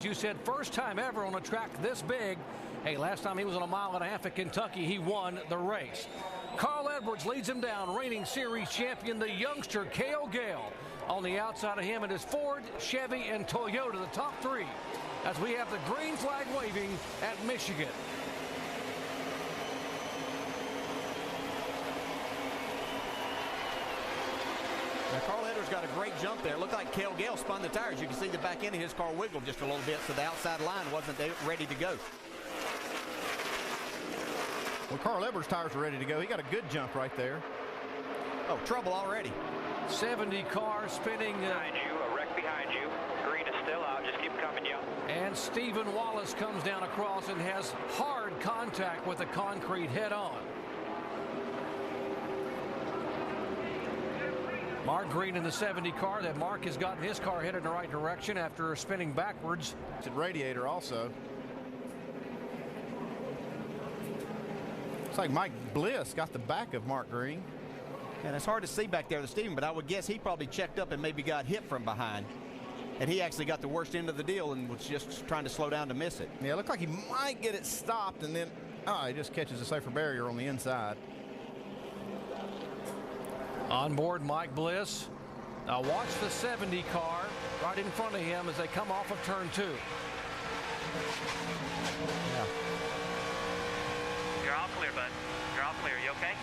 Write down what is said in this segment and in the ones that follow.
You said first time ever on a track this big. Hey, last time he was on a mile and a half at Kentucky, he won the race. Carl Edwards leads him down, reigning series champion, the youngster Cale Gale. On the outside of him, it is Ford, Chevy, and Toyota, the top three, as we have the green flag waving at Michigan. Now, Carl Edwards got a great jump there. It looked like Cale Gale spun the tires. You can see the back end of his car wiggled just a little bit, so the outside line wasn't ready to go. Well, Carl Edwards' tires were ready to go. He got a good jump right there. Oh, trouble already. 70 cars spinning. Behind you, a wreck behind you. Green is still out. Just keep coming, young. And Stephen Wallace comes down across and has hard contact with the concrete head-on. Mark Green in the 70 car. That Mark has gotten his car headed in the right direction after spinning backwards. It's a radiator also. Looks like Mike Bliss got the back of Mark Green. And it's hard to see back there to Stephen, but I would guess he probably checked up and maybe got hit from behind. And he actually got the worst end of the deal and was just trying to slow down to miss it. Yeah, it looked like he might get it stopped, and then he just catches a safer barrier on the inside. On board Mike Bliss. Now watch the 70 car right in front of him as they come off of turn 2. Yeah. You're all clear, bud. You're all clear. You okay?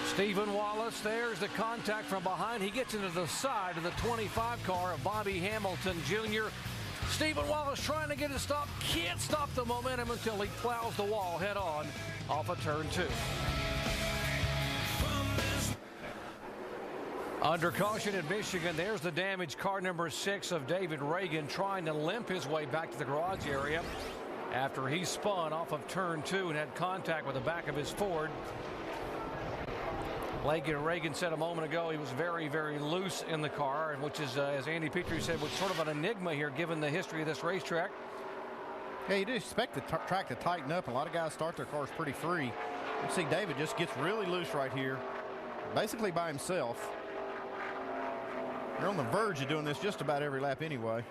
Stephen Wallace, there's the contact from behind. He gets into the side of the 25 car of Bobby Hamilton Jr. Stephen Wallace trying to get it stopped. Can't stop the momentum until he plows the wall head on off of turn 2. Under caution at Michigan, there's the damaged car number 6 of David Reagan trying to limp his way back to the garage area after he spun off of turn 2 and had contact with the back of his Ford. Reagan said a moment ago he was very, very loose in the car, and which is, as Andy Petrie said, was sort of an enigma here given the history of this racetrack. Yeah, you do expect the track to tighten up. A lot of guys start their cars pretty free. You see David just gets really loose right here, basically by himself. You're on the verge of doing this just about every lap anyway.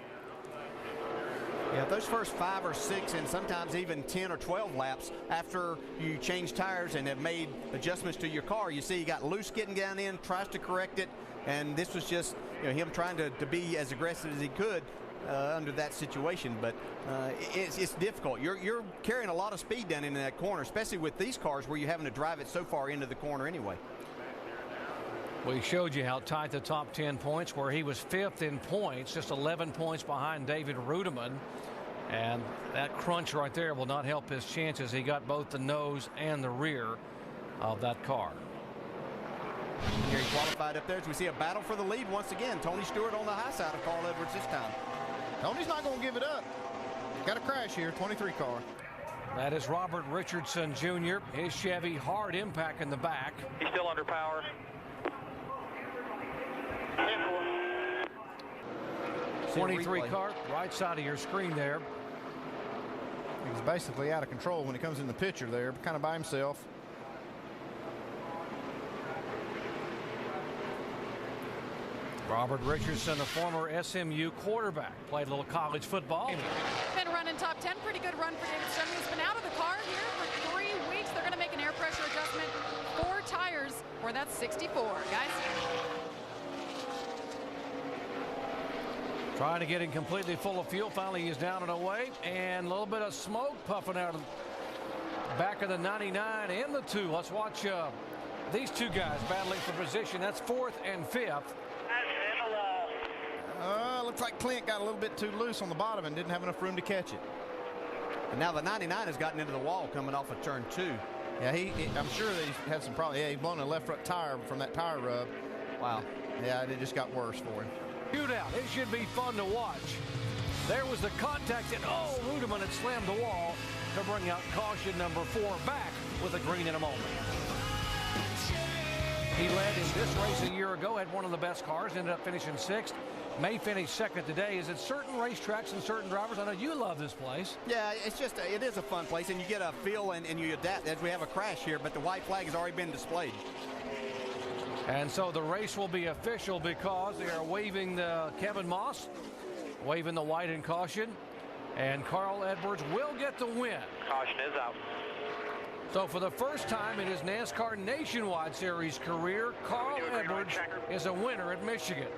Yeah, those first 5 or 6 and sometimes even 10 or 12 laps after you change tires and have made adjustments to your car, you see he got loose getting down in, tries to correct it, and this was just him trying to be as aggressive as he could under that situation. But it's difficult. You're carrying a lot of speed down into that corner, especially with these cars where you're having to drive it so far into the corner anyway. We showed you how tight the top 10 points were. He was 5th in points, just 11 points behind David Rudeman. And that crunch right there will not help his chances. He got both the nose and the rear of that car. Here he qualified up there as we see a battle for the lead once again. Tony Stewart on the high side of Carl Edwards this time. Tony's not going to give it up. Got a crash here, 23 car. That is Robert Richardson Jr. His Chevy, hard impact in the back. He's still under power. 23 car, right side of your screen there. He's basically out of control when he comes in the picture there, kind of by himself. Robert Richardson, a former SMU quarterback, played a little college football. Been running top 10, pretty good run for David Stoney. He's been out of the car here for 3 weeks. They're going to make an air pressure adjustment. 4 tires for that 64, guys. Trying to get him completely full of fuel. Finally, he's down and away. And a little bit of smoke puffing out of the back of the 99 and the 2. Let's watch these two guys battling for position. That's 4th and 5th. That's in the wall. Looks like Clint got a little bit too loose on the bottom and didn't have enough room to catch it. And now the 99 has gotten into the wall coming off of turn 2. Yeah, I'm sure that he's had some problems. Yeah, he's blown a left front tire from that tire rub. Wow. Yeah, it just got worse for him. Shootout. It should be fun to watch. There was the contact, and Rudeman had slammed the wall to bring out caution number 4 back with a green in a moment. He led in this race a year ago, had one of the best cars, ended up finishing 6th. May finish 2nd today. Is it certain racetracks and certain drivers? I know you love this place. Yeah, it is a fun place, and you get a feel and you adapt as we have a crash here, but the white flag has already been displayed. And so the race will be official because they are waving the Kevin Moss, waving the white in caution, and Carl Edwards will get the win. Caution is out. So for the first time in his NASCAR Nationwide Series career, Carl Edwards is a winner at Michigan.